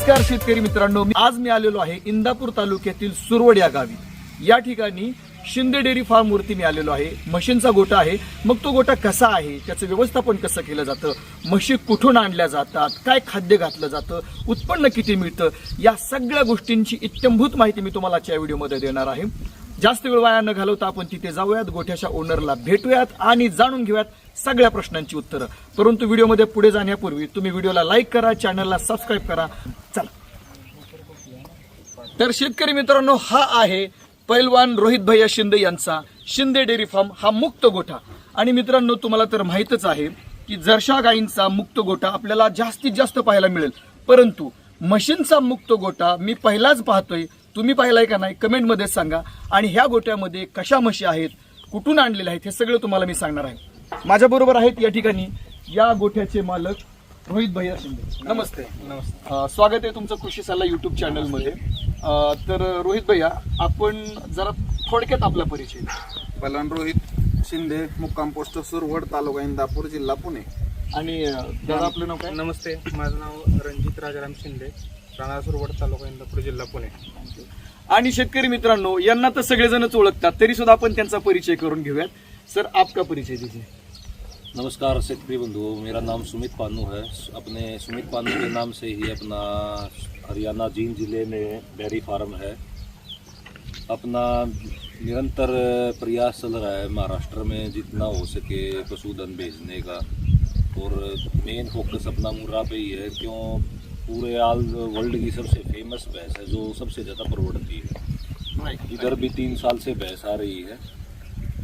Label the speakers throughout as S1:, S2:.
S1: नमस्कार शेतकरी मित्रांनो, आज मी आलेलो आहे इंदापूर तालुक्यातील सुरवड या गावी. या ठिकाणी शिंदे डेअरी फार्म वरती मी आलेलो आहे. म्हशींचा गोठा आहे. मग तो गोठा कसा आहे, त्याचं व्यवस्थापन कसं केलं जातं, म्हशी कुठून आणल्या जातात, काय खाद्य घातलं जातं, उत्पन्न किती मिळतं, या सगळ्या गोष्टींची इत्थंभूत माहिती मी तुम्हाला आजच्या व्हिडिओमध्ये देणार आहे. जास्त वेळ वाया न घालवता आपण तिथे जाऊयात, गोठ्याच्या ओनरला भेटूयात आणि जाणून घेऊयात सगळ्या प्रश्नांची उत्तरं. परंतु व्हिडिओमध्ये पुढे जाण्यापूर्वी तुम्ही व्हिडिओला लाईक करा, चॅनलला सबस्क्राईब करा. चला तर शेतकरी मित्रांनो, हा आहे पैलवान रोहित भैया शिंदे यांचा शिंदे डेअरी फार्म, हा मुक्त गोठा. आणि मित्रांनो, तुम्हाला तर माहितच आहे की जर्शा गायींचा मुक्त गोठा आपल्याला जास्तीत जास्त पाहायला मिळेल, परंतु म्हशींचा मुक्त गोठा मी पहिलाच पाहतोय. तुम्ही पाहिलाय का नाही कमेंट मध्ये सांगा. आणि ह्या गोठ्यामध्ये कशा म्हशी आहेत, कुठून आणलेल्या आहेत, हे सगळं तुम्हाला मी सांगणार आहे. माझ्या बरोबर आहेत या ठिकाणी या गोठ्याचे मालक रोहित भैया शिंदे. नमस्ते. स्वागत आहे तुमचं कृषी सल्ला युट्यूब चॅनल मध्ये. तर रोहित भैया, आपण जरा थोडक्यात आपला परिचय.
S2: पैलवान रोहित शिंदे, मुक्काम पोस्ट सुरवड, तालुका इंदापूर, जिल्हा पुणे.
S1: आणि दादा आपलं नाव काय?
S3: नमस्ते, माझं नाव रणजित राजाराम शिंदे, राणा सुरवड, तालुका इंदापूर, जिल्हा पुणे.
S1: आणि शेतकरी मित्रांनो, यांना तर सगळेजणच ओळखतात, तरी सुद्धा आपण त्यांचा परिचय करून घेऊयात. सर, आपका परिचय दीजिए.
S4: नमस्कार शेतकरी बंधुओं, मेरा नाम सुमित पानू है. अपने सुमित पानू के नाम से ही अपना हरियाणा जींद जिले में डेयरी फार्म है. अपना निरंतर प्रयास चल रहा है महाराष्ट्र में जितना हो सके पशुधन भेजने का, और मेन फोकस अपना मुर्रा पे ही है. क्यों, पूरे ऑल वर्ल्ड की सबसे फेमस भैंस है जो सबसे ज़्यादा प्रवृत्ति है. इधर भी 3 साल से भैंस आ रही है.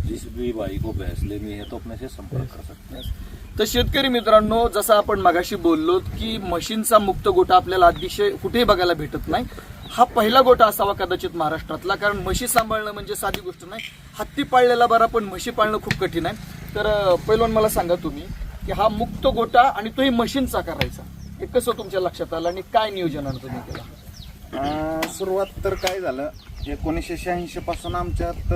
S4: जिस भी भाई को भैंस लेनी है तो अपने से संपर्क कर सकते हैं.
S1: तर शेतकरी मित्रांनो, जसं आपण मगाशी बोललो की म्हशींचा मुक्त गोठा आपल्याला अतिशय कुठेही बघायला भेटत नाही. हा पहिला गोठा असावा कदाचित महाराष्ट्रातला, कारण म्हशी सांभाळणं म्हणजे साधी गोष्ट नाही. हत्ती पाळलेला बरा, पण म्हशी पाळणं खूप कठीण आहे. तर पहिलवान मला सांगा तुम्ही की हा मुक्त गोठा आणि तोही म्हशींचा करायचा, हे कसं तुमच्या लक्षात आलं आणि काय नियोजनानं तुम्ही केलं?
S2: सुरुवात तर काय झालं, 1986 पासून आमच्यात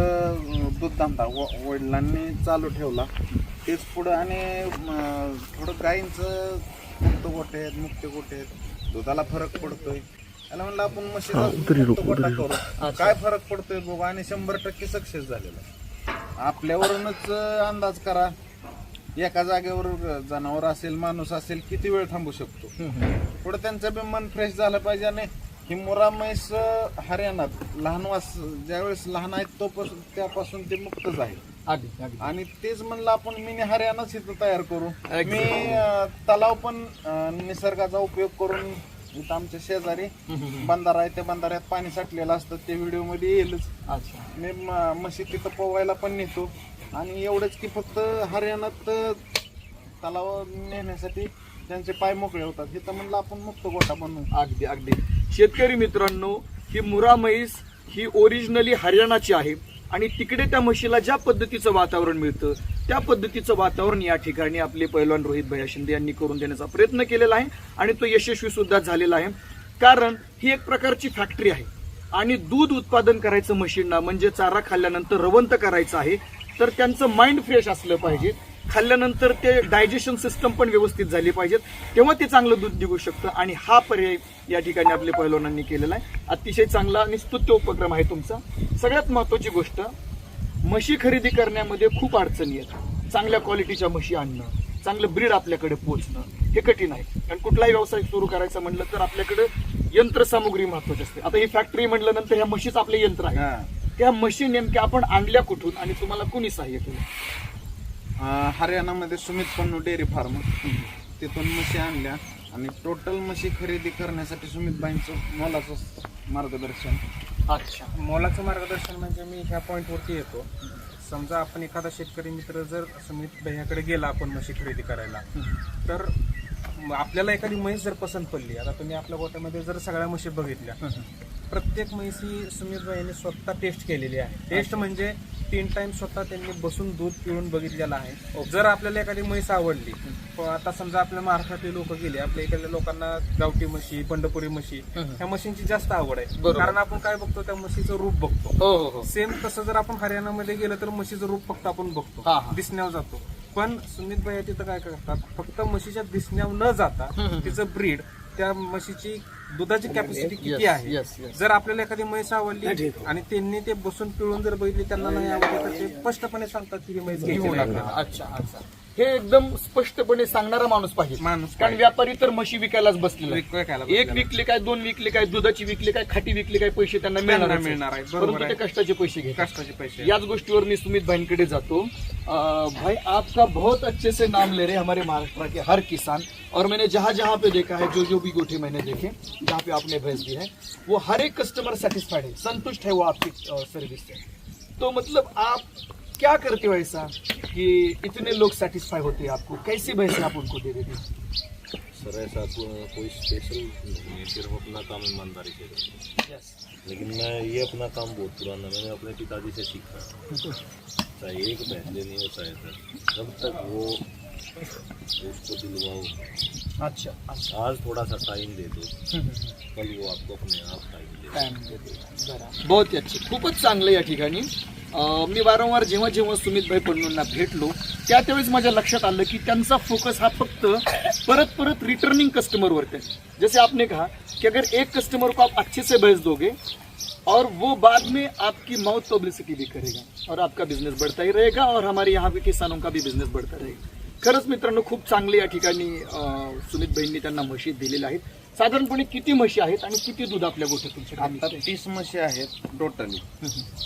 S2: दूधधंदा वडिलांनी चालू ठेवला. तेच पुढं आणि थोडं गायींचं मुक्त गोठे आहेत, मुक्त गोठे आहेत, दुधाला फरक पडतोय. त्याला म्हणलं आपण म्हशीचा मुक्त गोठा करू, काय फरक पडतोय बघू. आणि 100% सक्सेस झालेला. आपल्यावरूनच अंदाज करा, एका जागेवर जनावर असेल, माणूस असेल, किती वेळ थांबू शकतो. पुढे त्यांचं बी मन फ्रेश झालं पाहिजे. आणि ही मुरा म्हैस हरियाणात लहान ज्यावेळेस लहान आहेत त्यापासून ते मुक्तच आहे. आणि तेच म्हणलं आपण मिनी हरियाणाच इथं तयार करू. मी तलाव पण निसर्गाचा उपयोग करून, इथं आमच्या शेजारी बंधारा आहे, त्या बंधाऱ्यात पाणी साठलेलं असतं, ते व्हिडिओ मध्ये येईलच. मी म्हशी तिथं पोवायला पण नेतो. आणि एवढंच की फक्त हरियाणात तलाव नेण्यासाठी त्यांचे पाय मोकळे होतात. हे तर म्हणलं आपण मुक्त गोठा बनवू.
S1: अगदी अगदी. शेतकरी मित्रांनो, ही मुरा म्हैस ही ओरिजिनली हरियाणाची आहे. आणि तिकडे त्या म्हशीला ज्या पद्धतीचं वातावरण मिळतं, त्या पद्धतीचं वातावरण या ठिकाणी आपले पैलवान रोहित भैया शिंदे यांनी करून देण्याचा प्रयत्न केलेला आहे. आणि तो यशस्वी सुद्धा झालेला आहे. कारण ही एक प्रकारची फॅक्टरी आहे. आणि दूध उत्पादन करायचं म्हशींना, म्हणजे चारा खाल्ल्यानंतर रवंत करायचं आहे, तर त्यांचं माइंड फ्रेश असलं पाहिजे. खाल्ल्यानंतर ते डायजेशन सिस्टम पण व्यवस्थित झाली पाहिजेत, तेव्हा ते चांगलं दूध देऊ शकतं. आणि हा पर्याय या ठिकाणी आपल्या पैलवानांनी केलेला आहे. अतिशय चांगला आणि स्तुत्य उपक्रम आहे तुमचा. सगळ्यात महत्वाची गोष्ट, म्हशी खरेदी करण्यामध्ये खूप अडचणी आहेत. चांगल्या क्वालिटीच्या म्हशी आणणं, चांगलं ब्रीड आपल्याकडे पोहोचणं हे कठीण आहे. आणि कुठलाही व्यवसाय सुरू करायचा म्हणलं तर आपल्याकडे यंत्रसामुग्री महत्वाची असते. आता ही फॅक्टरी म्हटल्यानंतर ह्या म्हशीच आपले यंत्र आहे. त्या म्हशी नेमक्या आपण आणल्या कुठून आणि तुम्हाला कोणी सहाय्य केलं?
S2: हरियाणामध्ये सुमित पन्नू डेअरी फार्म, तिथून म्हशी आणल्या. आणि टोटल म्हशी खरेदी करण्यासाठी सुमितबाईंचं मोलाचं मार्गदर्शन.
S1: अच्छा,
S3: मोलाचं मार्गदर्शन म्हणजे मी ह्या पॉईंटवरती येतो. समजा आपण एखादा शेतकरी मित्र जर सुमित भैयाकडे गेला आपण म्हशी खरेदी करायला, तर आपल्याला एखादी म्हैस जर पसंत पडली, आता तुम्ही आपल्या गोट्यामध्ये जर सगळ्या म्हशी बघितल्या, प्रत्येक म्हैसी सुमित भाईंनी स्वतः टेस्ट केलेली आहे. टेस्ट म्हणजे 3 टाइम स्वतः त्यांनी बसून दूध पिऊन बघितलेलं आहे. जर आपल्याला एखादी म्हैस आवडली, आता समजा आपल्या महाराष्ट्रातले लोक गेले, आपल्या इकडल्या लोकांना गावठी म्हशी, पंढरपुरी म्हशी, ह्या म्हशींची जास्त आवड आहे. कारण आपण काय बघतो, त्या म्हशीचं रूप बघतो. सेम तसं जर आपण हरियाणामध्ये गेलं तर म्हशीचं रूप फक्त आपण बघतो, दिसण्यावर जातो. पण सुमित भाई तिथं काय करतात, फक्त म्हशीच्या दिसण्यावर न जाता तिचं ब्रीड, त्या म्हशीची दुधाची कॅपॅसिटी किती आहे. जर आपल्याला एखादी म्हैस आवडली आणि त्यांनी ते बसून पिळून जर बघितली, त्यांना नाही आवडली, तर ते स्पष्टपणे सांगतात की ही म्हैस घ्यायची नाही.
S1: अच्छा अच्छा, हे एकदम स्पष्टपणे सांगणारा माणूस पाहिजे. कारण व्यापारी तर म्हशी विकायलाच बसलेला आहे. एक विकले काय, दोन विकले काय, दुधाची विकले काय, खाटी विकले काय, पैसे त्यांना मिळणार
S3: आहे.
S1: परंतु ते कष्टाचे पैसे घेतात.
S3: कष्टाचे पैसे.
S1: याच गोष्टीवर मी सुमित भाईंकडे जातो. भाई आपका बहुत अच्छे से नाम ले रहे हमारे महाराष्ट्र के हर किसान, और मैंने जहाँ जहाँ पे देखा है, जो भी गोठे मैंने देखे जहाँ पे आपने भैंस दी है, वो हर एक कस्टमर सेटिस्फाइड है, संतुष्ट है वो आपकी सर्विस से. तो मतलब आप क्या करते हो ऐसा कि इतने लोग सेटिस्फाई होते हैं आपको? कैसी भैंसें आप उनको दे देते हैं?
S4: सर ऐसा कोई स्पेशल नहीं है, सिर्फ अपना काम ईमानदारी से करते हैं. लेकिन मैं ये अपना काम बहुत पुराना, मैंने अपने पिताजी से सीखा. चाहे एक भैंस लेनी हो चाहे दस, जब तक वो उसको दिलवाओ.
S1: अच्छा अच्छा,
S4: आज थोड़ा सा टाइम दे दो, कल वो आपको अपने आप टाइम दे दो.
S1: बहुत अच्छे, खूपच चांगलं या ठिकाणी. मी वारंवार जेव्हा जेव्हा सुमितभाई पन्नूंना भेटलो त्यावेळेस माझ्या लक्षात आलं की त्यांचा फोकस हा फक्त परत परत रिटर्निंग कस्टमरवरती है. जैसे आपने कहा कि अगर एक कस्टमर को आप अच्छे से भैंस दोगे और वो बाद में आपकी माउथ पब्लिसिटी भी करेगा और आपका बिझनेस बढ़ता ही रहेगा और हमारे यहाँ के किसानों का भी बिझनेस बढ़ता रहेगा. खरंच मित्रांनो, खूप चांगले या ठिकाणी सुमित भाईंनी त्यांना म्हशी दिलेल्या आहेत. साधारणपणे किती म्हशी आहेत आणि किती दूध आपल्या गोठ्यातून?
S2: आता 30 म्हशी आहेत टोटली.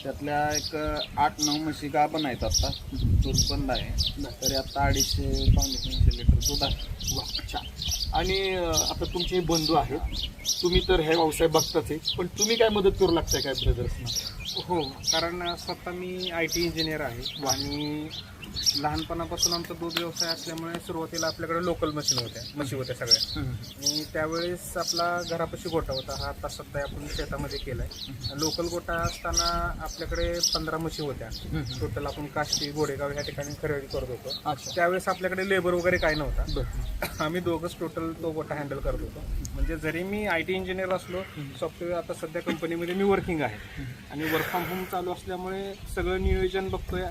S2: त्यातल्या एक 8-9 म्हशी गाभण आहेत. आता दूध बंद आहे, तरी आता 250-300 लिटर दूध आहे.
S1: वा, छान. आणि आता तुमचे हे बंधू आहेत, तुम्ही तर हे व्यवसाय बघताच आहे, पण तुम्ही काय मदत करू लागताय काय ब्रदर्सना?
S3: हो, कारण स्वतः मी IT इंजिनियर आहे आणि लहानपणापासून आमचा दूध व्यवसाय असल्यामुळे सुरुवातीला आपल्याकडे लोकल म्हशी होत्या सगळ्या. आणि त्यावेळेस आपला घरापाशी गोठा होता, हा आता सध्या आपण शेतामध्ये केलाय. लोकल गोठा असताना आपल्याकडे 15 म्हशी होत्या टोटल. आपण काष्टी, गोडेगाव ह्या ठिकाणी खरेदी करत होतो. त्यावेळेस आपल्याकडे लेबर वगैरे काही नव्हता, आम्ही दोघंच टोटल तो गोठा हँडल करत होतो. म्हणजे जरी मी IT इंजिनियर असलो, सॉफ्टवेअर आता सध्या कंपनीमध्ये मी वर्किंग आहे आणि वर्क फ्रॉम होम चालू असल्यामुळे सगळं नियोजन बघतोय.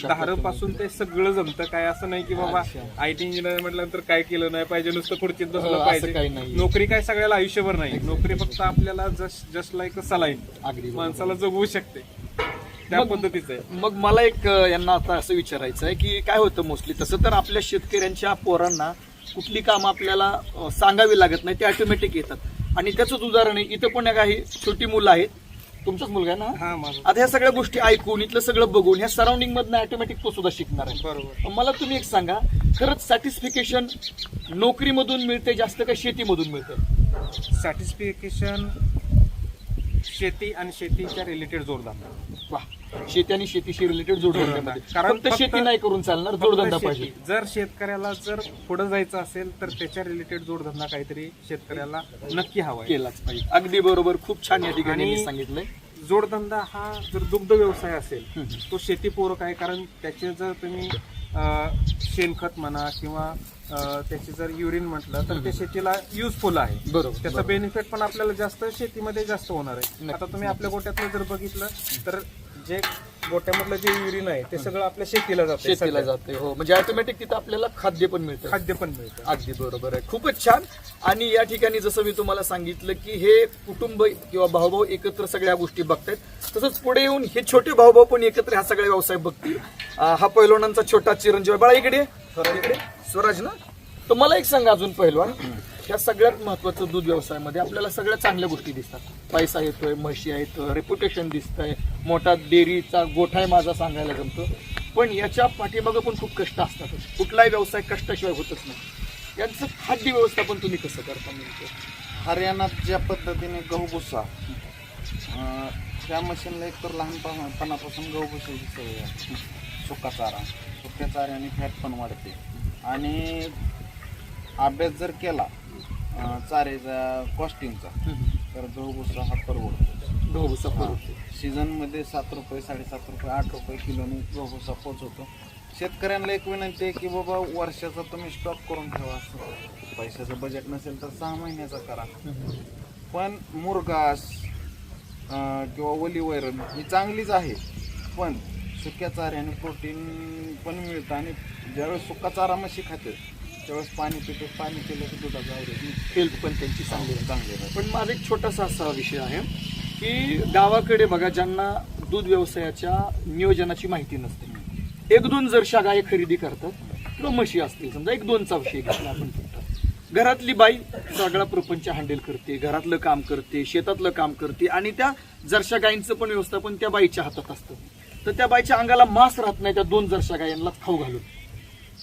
S3: दारापासून ते सगळं जमतं. काय असं नाही की बाबा IT इंजिनियर म्हटल्यानंतर काय केलं नाही पाहिजे, नुसतं खुर्चीत बसलं पाहिजे. नोकरी काय सगळ्याला आयुष्यभर नाही. नोकरी फक्त आपल्याला जस्ट लाईक सलाईन माणसाला जगवू शकते, त्या पद्धतीचं आहे.
S1: मग मला एक यांना आता असं विचारायचं आहे की काय होतं मोस्टली, तसं तर आपल्या शेतकऱ्यांच्या पोरांना कुठली कामं आपल्याला सांगावी लागत नाही, ते ऑटोमॅटिक येतात. आणि त्याचंच उदाहरण आहे, इथं पण काही छोटी मुलं आहेत, तुमचाच मुलगा आहे ना? आता ह्या सगळ्या गोष्टी ऐकून, इथलं सगळं बघून, ह्या सराउंडिंग मधनं ऑटोमॅटिक तो सुद्धा शिकणार आहे.
S3: बरोबर.
S1: मला तुम्ही एक सांगा, खरंच सॅटिस्फिकेशन नोकरीमधून मिळते जास्त का शेतीमधून मिळते?
S3: सॅटिस्फिकेशन शेती आणि शेतीच्या रिलेटेड जोडधंदा.
S1: वा, शेती आणि शेतीशी रिलेटेड जोडधंद्यामध्ये, कारण फक्त शेती नाही करून चालणार, जोडधंदा पाहिजे.
S3: जर शेतकऱ्याला जर पुढे जायचं असेल तर त्याच्या रिलेटेड जोडधंदा काहीतरी शेतकऱ्याला नक्की हवा
S1: केलाच पाहिजे. अगदी बरोबर, खूप छान या ठिकाणी सांगितलंय.
S3: जोडधंदा हा जर दुग्ध व्यवसाय असेल तो शेतीपूरक आहे. कारण त्याचे जर तुम्ही शेणखत म्हणा किंवा त्याची जर युरिन म्हटलं तर ते शेतीला युजफुल आहे.
S1: बरोबर.
S3: त्याचा बेनिफिट पण आपल्याला जास्त शेतीमध्ये जास्त होणार आहे. आता तुम्ही आपल्या गोट्यातलं जर बघितलं तर जे गोट्यामधलं जे युरिन आहे ते सगळं आपल्या शेतीला जाते.
S1: हो, म्हणजे ऑटोमॅटिक तिथं आपल्याला खाद्य पण मिळतं. अगदी बरोबर आहे, खूपच छान. आणि या ठिकाणी जसं मी तुम्हाला सांगितलं की हे कुटुंब किंवा भाऊभाऊ एकत्र सगळ्या गोष्टी बघतायत, तसंच पुढे येऊन हे छोटे भाऊभाऊ पण एकत्र ह्या सगळ्या व्यवसाय बघतील. हा पैलवानांचा छोटा चिरंजीव बाळा इकडे स्वराज ना. तर मला एक सांगा अजून पैलवान, ह्या सगळ्यात महत्वाचं दूध व्यवसायामध्ये आपल्याला सगळ्या चांगल्या गोष्टी दिसतात. पैसा येतोय, म्हशी आहेत, रेप्युटेशन दिसतंय, मोठा डेअरीचा गोठा आहे माझा सांगायला जमतो. पण याच्या पाठीमागं पण खूप कष्ट असतात. कुठलाही व्यवसाय कष्टाशिवाय होतच नाही. यांचं खाद्य व्यवस्थापन तुम्ही कसं करता?
S2: हरियाणात ज्या पद्धतीने गहू भुसा, त्या मशीनला एकतर लहानपणापासून गहू भुसाची सवय आहे. सुका चारा, सुक्या चाऱ्याने फॅट पण वाढते. आणि अभ्यास जर केला चाऱ्याचा कॉस्टिंगचा तर गहू भुसा हा परवडतो.
S1: गहू भुसा परवडतो.
S2: सीझनमध्ये 7 रुपये, 7.5 रुपये, 8 रुपये किलोने गहू भुसा पोचवतो. शेतकऱ्यांना एक विनंती आहे की बाबा वर्षाचा तुम्ही स्टॉक करून ठेवा. पैशाचं बजेट नसेल तर 6 महिन्याचा करा. पण मुरघास किंवा ओली वैरण ही चांगलीच आहे, पण सुक्या चाऱ्याने प्रोटीन पण मिळतं आणि ज्यावेळेस सुका चारा म्हशी खाते त्यावेळेस पाणी पिते, पाणी पिलं की दुधाचं ॲव्हरेज
S1: हेल्थ पण त्यांची चांगली आहे.
S2: चांगले राहते.
S1: पण माझा एक छोटासा असा विषय आहे की गावाकडे बघा, ज्यांना दूध व्यवसायाच्या नियोजनाची माहिती नसते, एक दोन जरशा गाय खरेदी करतात किंवा म्हशी असतील, समजा एक दोनचा विषय घेतला आपण फक्त, घरातली बाई सगळा प्रपंच हँडल करते, घरातलं काम करते, शेतातलं काम करते आणि त्या जरशा गायींचं पण व्यवस्थापन त्या बाईच्या हातात असतं. तर त्या बाईच्या अंगाला मांस राहत नाही त्या दोन जरशा गायांना खाऊ घालून.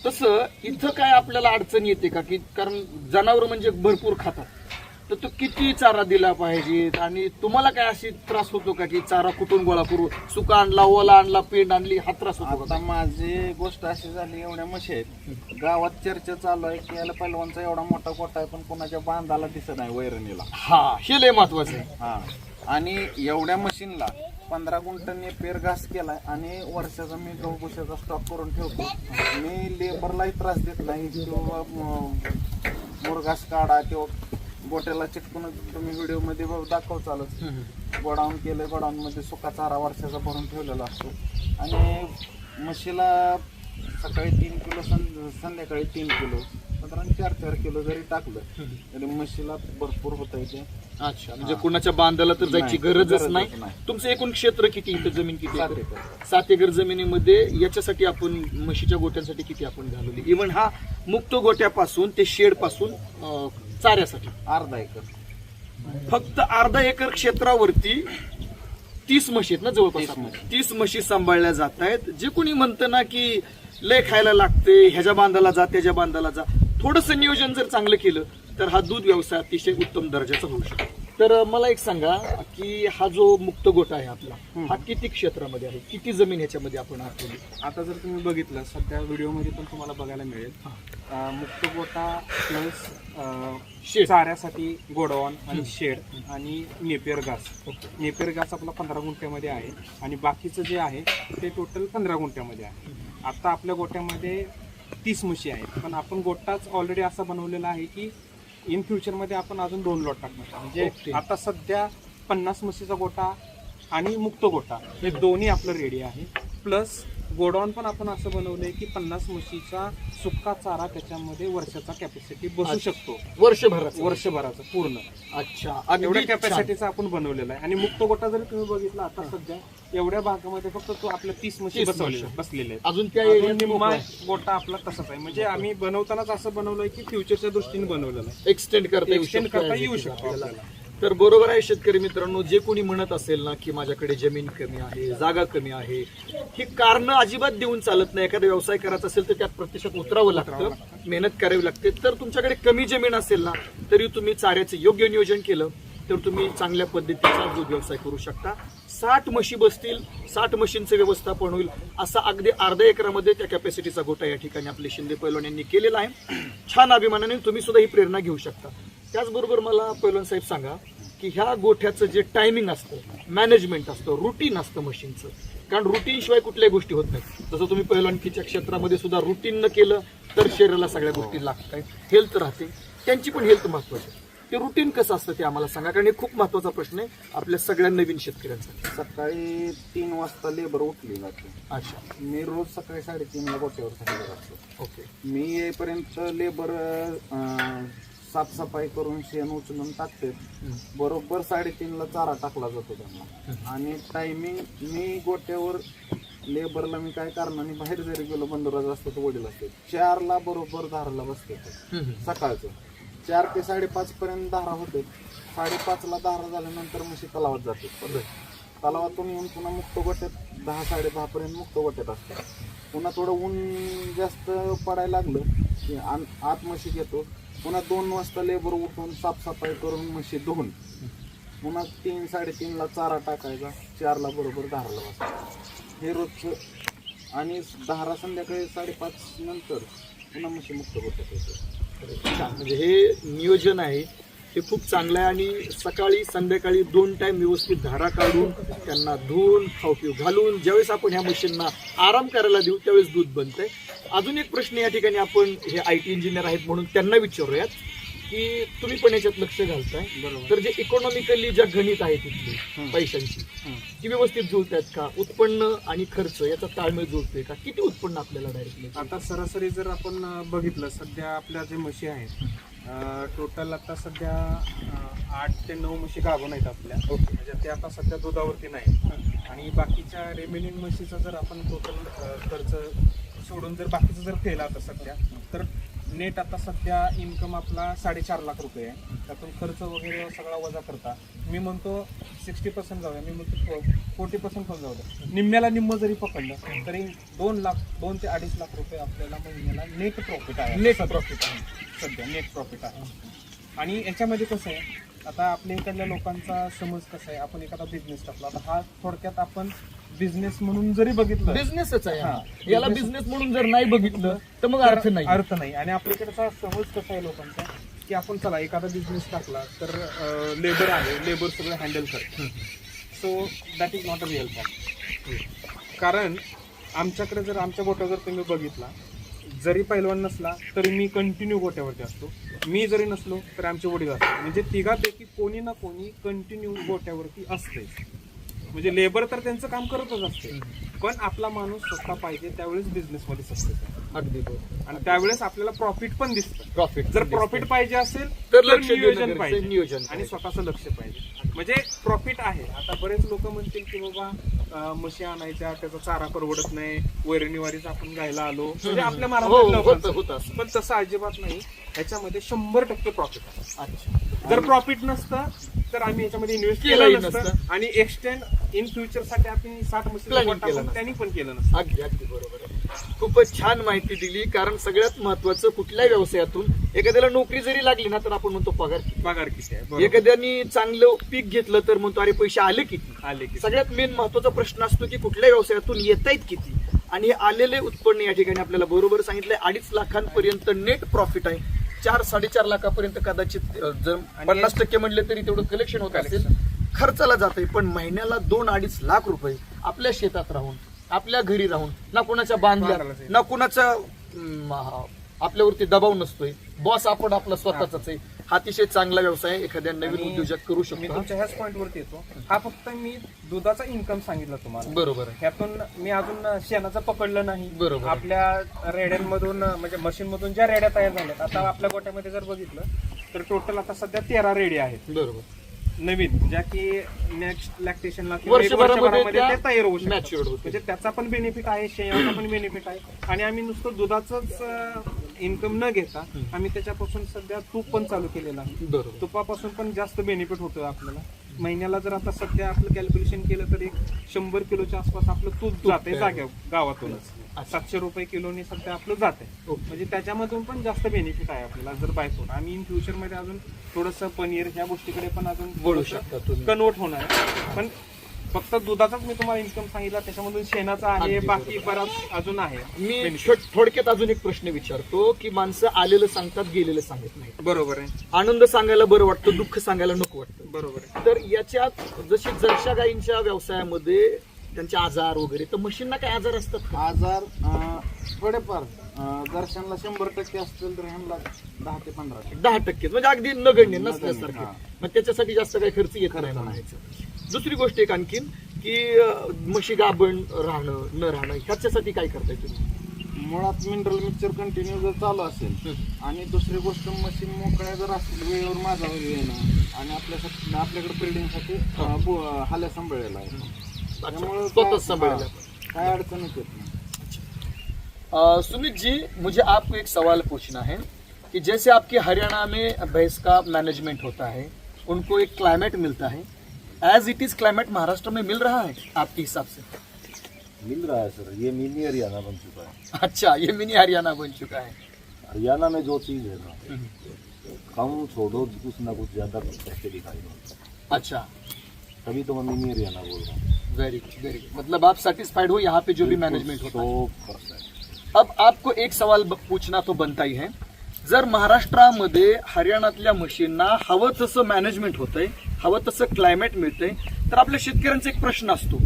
S1: तसं इथं काय आपल्याला अडचण येते का, की कारण जनावर म्हणजे भरपूर खातात, तर तो किती चारा दिला पाहिजे आणि तुम्हाला काय अशी त्रास होतो का की चारा कुठून गोळा करू, सुका आणला, ओला आणला, पेंड आणली, हा त्रास होतो
S2: आता
S1: का?
S2: माझी गोष्ट अशी झाली, एवढ्या म्हशी आहेत गावात चर्चा चालू आहे की याला पहिलवानचा एवढा मोठा गोठा आहे पण कोणाच्या बांधाला दिसत नाही वैरणीला.
S1: हा, हे लय महत्वाचं आहे.
S2: हा, आणि एवढ्या मशीनला 15 गुंठने पेर घास केलाय आणि वर्षाचा मी गहू भुशाचा स्टॉक करून ठेवतो. मी लेबरलाही त्रास देत नाही किंवा मुरघास काढा किंवा गोट्याला चिटकून तुम्ही व्हिडिओ मध्ये दाखव चालत. गोडाऊन केलं, गोडाऊन मध्ये सुका चारा वर्षाचा भरून ठेवलेला असतो आणि म्हशीला सकाळी 3 किलो संध्याकाळी 3 किलो साधारण 4 किलो जरी टाकलं तरी म्हशीला भरपूर होता येते.
S1: अच्छा, म्हणजे कुणाच्या बांधाला तर जायची
S2: नाही,
S1: गरजच
S2: गरजच
S1: नाही.
S2: नाही.
S1: तुमचं एकूण क्षेत्र किती, इथं जमीन किती?
S2: 7 एकर.
S1: 7 एकर जमिनीमध्ये याच्यासाठी आपण म्हशीच्या गोट्यांसाठी किती आपण घालवली? इव्हन हा मुक्त गोट्यापासून ते शेड पासून चाऱ्यासाठी
S2: अर्धा एकर.
S1: फक्त अर्धा एकर क्षेत्रावरती 30 म्हशी आहेत ना जवळपास. 30 म्हशी सांभाळल्या जात आहेत. जे कोणी म्हणतं ना की लय खायला लागते, ह्याच्या बांधाला जा, त्याच्या बांधाला जा, थोडंसं नियोजन जर चांगलं केलं तर हा दूध व्यवसाय अतिशय उत्तम दर्जाचा होऊ शकतो. तर मला एक सांगा की हा जो मुक्त गोटा आहे आपला, हा किती क्षेत्रामध्ये आहे, किती जमीन ह्याच्यामध्ये आपण आखली?
S3: आता जर तुम्ही बघितलं सध्या व्हिडिओमध्ये पण तुम्हाला बघायला मिळेल मुक्त गोटा प्लस चाऱ्यासाठी गोडाऊन आणि शेड आणि नेपियर घास. नेपियर घास आपला 15 गुंठ्यामध्ये आहे आणि बाकीचं जे आहे ते टोटल 15 गुंठ्यामध्ये आहे. आता आपल्या गोट्यामध्ये 30 म्हशी आहेत, पण आपण गोटाच ऑलरेडी असा बनवलेला आहे की इन फ्युचरमध्ये आपण अजून 2 लॉट टाकणार. म्हणजे आता सध्या 50 म्हशीचा गोटा आणि मुक्त गोटा हे दोन्ही आपलं रेडी आहे. प्लस गोडाऊन पण आपण असं बनवलंय की 50 म्हशीचा सुक्का चारा त्याच्यामध्ये वर्षाचा कॅपॅसिटी बसू शकतो, वर्षभराचा पूर्ण.
S1: अच्छा,
S3: एवढ्या कॅपॅसिटीचा आपण बनवलेला आहे. आणि मुक्त गोटा जरी तुम्ही बघितला आता सध्या एवढ्या भागामध्ये फक्त तो आपल्या 30 म्हशी बसलेले आहेत.
S1: अजून त्या
S3: निम्मा गोटा आपला तसाच आहे. म्हणजे आम्ही बनवतानाच असं बनवलंय की फ्युचरच्या दृष्टीने बनवलेलं आहे,
S1: एक्सटेंड
S3: करता येऊ शकतो आपल्याला.
S1: तर बरोबर आहे शेतकरी मित्रांनो, जे कोणी म्हणत असेल ना की माझ्याकडे जमीन कमी आहे, जागा कमी आहे, ही कारण अजिबात देऊन चालत नाही. एखादा व्यवसाय करायचा असेल तर त्यात प्रत्यक्षात उतरावं लागतं, मेहनत करावी लागते. तर तुमच्याकडे कमी जमीन असेल ना तरी तुम्ही चाऱ्याचं योग्य नियोजन केलं तर तुम्ही चांगल्या पद्धतीचा दूध व्यवसाय करू शकता. 60 म्हशी बसतील, 60 म्हशींचं व्यवस्थापन होईल, असा अगदी अर्धा एकरामध्ये त्या कॅपॅसिटीचा गोटा या ठिकाणी आपले शिंदे पैलवान यांनी केलेला आहे. छान अभिमानाने तुम्ही सुद्धा ही प्रेरणा घेऊ शकता. त्याचबरोबर मला पैलवान साहेब सांगा की ह्या गोठ्याचं जे टायमिंग असतं, मॅनेजमेंट असतं, रुटीन असतं म्हशींचं, कारण रुटीन शिवाय कुठल्याही गोष्टी होत नाहीत. जसं तुम्ही पैलवानकीच्या क्षेत्रामध्ये सुद्धा रुटीन न केलं तर शरीराला सगळ्या गोष्टी लागतात, हेल्थ राहते, त्यांची पण हेल्थ महत्वाची. ते रुटीन कसं असतं ते आम्हाला सांगा, कारण हे खूप महत्वाचा प्रश्न आहे आपल्या सगळ्या नवीन शेतकऱ्यांचा.
S2: सकाळी 3 वाजता लेबर उठली जाते.
S1: अच्छा,
S2: मी रोज सकाळी 3:30ला गोट्यावर थांबलेला असतो.
S1: ओके.
S2: मी येईपर्यंत लेबर साफसफाई करून शेण उचलून टाकते. बरोबर 3:30ला चारा टाकला जातो त्यांना. आणि टायमिंग मी गोट्यावर लेबरला मी काय कारणाने बाहेर जरी गेलो, बंदोबस्त असतो तो वडील असते, 4ला बरोबर धाराला बसते सकाळचं. 4 ते 5:30 पर्यंत धारा होते. 5:30ला धारा झाल्यानंतर म्हशी तलावात जाते. तलावातून येऊन पुन्हा मुक्त गोट्यात 10-10:30 पर्यंत मुक्त गोट्यात असते. पुन्हा थोडं ऊन जास्त पडायला लागलं की आत म्हशी घेतो. पुन्हा 2 वाजता लेबर उठून साफसफाई करून म्हशी धुवून पुन्हा 3-3:30ला चारा टाकायचा. 4ला बरोबर धाराला बसायचं. हे रोजचं. आणि धारा संध्याकाळी 5:30 नंतर पुन्हा म्हशी मुक्त गोट्यात येते.
S1: छान, म्हणजे हे नियोजन आहे हे खूप चांगलं आहे. आणि सकाळी संध्याकाळी 2 टाइम व्यवस्थित धारा काढून त्यांना धुवून खाऊ पिऊ घालून ज्यावेळेस आपण ह्या मशीनना आराम करायला देऊ त्यावेळेस दूध बनतंय. अजून एक प्रश्न या ठिकाणी आपण हे IT इंजिनियर आहेत म्हणून त्यांना विचारूयात की तुम्ही पण याच्यात लक्ष घालताय,
S3: बरोबर.
S1: तर जे इकॉनॉमिकली ज्या गणित आहे तिथली पैशांची ती व्यवस्थित जुळतात का? उत्पन्न आणि खर्च याचा ताळमेळ जुळतोय का? किती उत्पन्न आपल्याला डायरेक्टली?
S3: आता सरासरी जर आपण बघितलं, सध्या आपल्या जे म्हशी आहेत टोटल आता सध्या 8 ते 9 म्हशी गाभण आहेत आपल्या. म्हणजे ते आता सध्या दुधावरती नाही. आणि बाकीच्या रेमेनिंग म्हशीचा जर आपण टोटल खर्च सोडून जर बाकीचं जर केलं आता सध्या, तर नेट आता सध्या इन्कम आपला 4.5 लाख रुपये आहे. त्यातून खर्च वगैरे सगळा वजा करता मी म्हणतो 60% जाऊया, मी म्हणतो 40% पण जाऊ द्या. निम्म्याला निम्म जरी पकडलं तरी 2 ते 2.5 लाख रुपये आपल्याला महिन्याला नेट प्रॉफिट आहे.
S1: नेट प्रॉफिट आहे
S3: सध्या नेट प्रॉफिट आहे. आणि याच्यामध्ये कसं आहे, आता आपल्या इकडल्या लोकांचा समज कसा आहे, आपण एखादा बिझनेस टाकला, आता हा थोडक्यात आपण बिझनेस म्हणून जरी बघितलं,
S1: बिझनेसच आहे हा.
S3: हा.
S1: याला बिझनेस म्हणून जर नाही बघितलं तर मग अर्थ नाही.
S3: अर्थ नाही. आणि आपल्याकडचा समज कसा आहे लोकांचा, की आपण चला एखादा बिझनेस टाकला तर लेबर आहे, लेबर सगळं हँडल करतो. So that is not a real fact. कारण आमच्याकडे जर आमच्या गोट्यावर जर तुम्ही बघितला, जरी पैलवान नसला तरी मी कंटिन्यू गोट्यावरती असतो, मी जरी नसलो तर आमचे वडील असतात. म्हणजे तिघापैकी कोणी ना कोणी कंटिन्यू गोट्यावरती असते. म्हणजे लेबर तर त्यांचं काम करतच असते, पण आपला माणूस स्वतः पाहिजे त्यावेळेस बिझनेसमध्ये सक्सेस आहे.
S1: अगदी बरोबर.
S3: आणि त्यावेळेस आपल्याला प्रॉफिट पण दिसतं.
S1: प्रॉफिट
S3: जर प्रॉफिट पाहिजे असेल
S1: तर लक्ष देणं
S3: नियोजन
S1: गरजेचं आहे,
S3: पाहिजे,
S1: नियोजन
S3: आणि
S1: पाहिजे.
S3: स्वतःचं लक्ष पाहिजे. म्हणजे प्रॉफिट आहे. आता बरेच लोक म्हणतील की बाबा म्हशी आणायच्या, त्याचा चारा परवडत नाही, वैरणीवारीच आपण घ्यायला आलो, म्हणजे आपल्या
S1: हो,
S3: महाराष्ट्रात
S1: होतं, होतं असं.
S3: पण तसं अजिबात नाही. ह्याच्यामध्ये 100% प्रॉफिट आहे.
S1: अच्छा.
S3: जर प्रॉफिट नसतं तर आम्ही याच्यामध्ये इन्व्हेस्ट
S1: केलंही
S3: केलं नसतं,
S1: नसतं.
S3: आणि एक्सटेंड इन फ्युचर साठी आपण 60 म्हशी
S1: Planning केलं नसतं.
S3: त्यांनी पण केलं नसतं.
S1: अगदी अगदी बरोबर आहे. खूपच छान माहिती दिली. कारण सगळ्यात महत्वाचं, कुठल्याही व्यवसायातून एखाद्याला नोकरी जरी लागली ना तर आपण म्हणतो पगार किती.
S3: पगार किती आहे, बरोबर.
S1: एखाद्यानी चांगलं पीक घेतलं तर म्हणतो अरे पैसे आले किती.
S3: आले की
S1: सगळ्यात मेन महत्वाचा प्रश्न असतो की कुठल्या व्यवसायातून येत आहेत किती. आणि हे आलेले उत्पन्न या ठिकाणी आपल्याला बरोबर सांगितलंय 2.5 लाखांपर्यंत नेट प्रॉफिट आहे. 4-4.5 लाखापर्यंत कदाचित जर 50% म्हणले तरी तेवढं कलेक्शन होत असेल. खर्चाला जाते, पण महिन्याला 2-2.5 लाख रुपये आपल्या शेतात राहून, आपल्या घरी राहून, ना कुणाच्या बांधल्या, ना कुणाचा आपल्यावरती दबाव नसतोय. बॉस आपण आपला स्वतःचाच आहे. हा अतिशय चांगला व्यवसाय एखाद्या नवीन
S3: आणि
S1: उद्योजक करू
S3: मी
S1: शकतो.
S3: तुमच्या ह्याच पॉईंट वरती येतो. हा फक्त मी दुधाचा इन्कम सांगितलं तुम्हाला,
S1: बरोबर आहे.
S3: ह्यातून मी अजून शेणाचं पकडलं नाही.
S1: बरोबर.
S3: आपल्या रेड्यांमधून म्हणजे मशीन मधून ज्या रेड्या तयार झाल्यात, आता आपल्या गोट्यामध्ये जर बघितलं तर टोटल आता सध्या 13 रेडी आहेत
S1: बरोबर.
S3: नवीन, ज्या की नेक्स्ट लॅक्टेशनला
S1: वर्षभरामध्ये
S3: ते तयार होऊ शकतात.
S1: मॅच्युअर्ड होते.
S3: म्हणजे त्याचा पण बेनिफिट आहे, शेणाचा पण बेनिफिट आहे. आणि आम्ही नुसतं दुधाचंच इन्कम न घेता आम्ही त्याच्यापासून सध्या तूप पण चालू केलेलं आहे.
S1: बरोबर.
S3: तुपापासून पण जास्त बेनिफिट होतोय आपल्याला. महिन्याला जर आता सध्या आपलं कॅल्क्युलेशन केलं तर एक 100 किलोच्या आसपास आपलं तूप जाते जाग्या गावातूनच. 700 रुपये किलोनी सध्या आपलं जाते. म्हणजे त्याच्यामधून पण जास्त बेनिफिट आहे आपल्याला जर बायफोड. आम्ही इन फ्युचर मध्ये अजून थोडंसं पनीर ह्या गोष्टीकडे पण अजून
S1: वळू शकता तुम्ही.
S3: कन्वर्ट होणार आहे. पण फक्त दुधाचाच मी तुम्हाला इन्कम सांगितला, त्याच्यामधून शेणाचा आहे,
S1: अगदी
S3: बाकी बराच अजून आहे.
S1: मी थोडक्यात अजून एक प्रश्न विचारतो की माणसं आलेलं सांगतात, गेलेलं सांगत नाही.
S3: बरोबर आहे,
S1: आनंद सांगायला बरं वाटतं, दुःख सांगायला नको वाटतं.
S3: बरोबर आहे.
S1: तर याच्यात जशी जर्शा गायींच्या व्यवसायामध्ये त्यांचे आजार वगैरे, तर म्हशींना काय आजार असतात का?
S2: आजार थोडेफार दर्शनला 100% असतील तर ह्यांना 10 ते 15%.
S1: 10% म्हणजे अगदी नगण्य नसल्यासारखे.
S2: हा.
S1: मग त्याच्यासाठी जास्त काही खर्च येत नाही म्हणायचं. दुसरी गोष्ट एक आणखीन की म्हशी गाभण राहणं न राहणं ह्याच्यासाठी काय करताय तुम्ही?
S2: मुळात मिनरल मिक्सचर कंटिन्यू जर चालू असेल, आणि दुसरी गोष्ट मशीन मोकळ्या जर असतील, वेळेवर माझा येणं, आणि आपल्याकडे ब्रिडिंगसाठी हाल्या सांभाळलेला आहे. त्यामुळे
S1: स्वतःच सांभाळायला.
S2: काय अडचणच येत नाही.
S1: सुमित जी, मुझे आपको एक सवाल पूछना है कि जैसे आपके हरियाणा में भैंस का मैनेजमेंट होता है, उनको एक क्लाइमेट मिलता है, as it is climate Maharashtra में मिल रहा है आपके हिसाब से?
S4: मिल रहा है सर, ये मिनी हरियाणा बन चुका है.
S1: अच्छा, ये मिनी हरियाणा बन चुका है.
S4: हरियाणा में जो चीज़ है ना, कम छोड़ो कुछ ना कुछ ज़्यादा पैसे दिखाई दो.
S1: अच्छा,
S4: तभी तो मैं मिनी हरियाणा बोल रहा हूँ.
S1: Very good very good. मतलब आप सेटिस्फाइड हो यहाँ पे जो भी मैनेजमेंट होता है?
S4: 100%.
S1: अब आपको एक सवाल पूछना तो बनता ही है. जर महाराष्ट्रामध्ये हरियाणातल्या म्हशींना हवं तसं मॅनेजमेंट होतंय, हवं तसं क्लायमेट मिळतंय, तर आपल्या शेतकऱ्यांचा एक प्रश्न असतो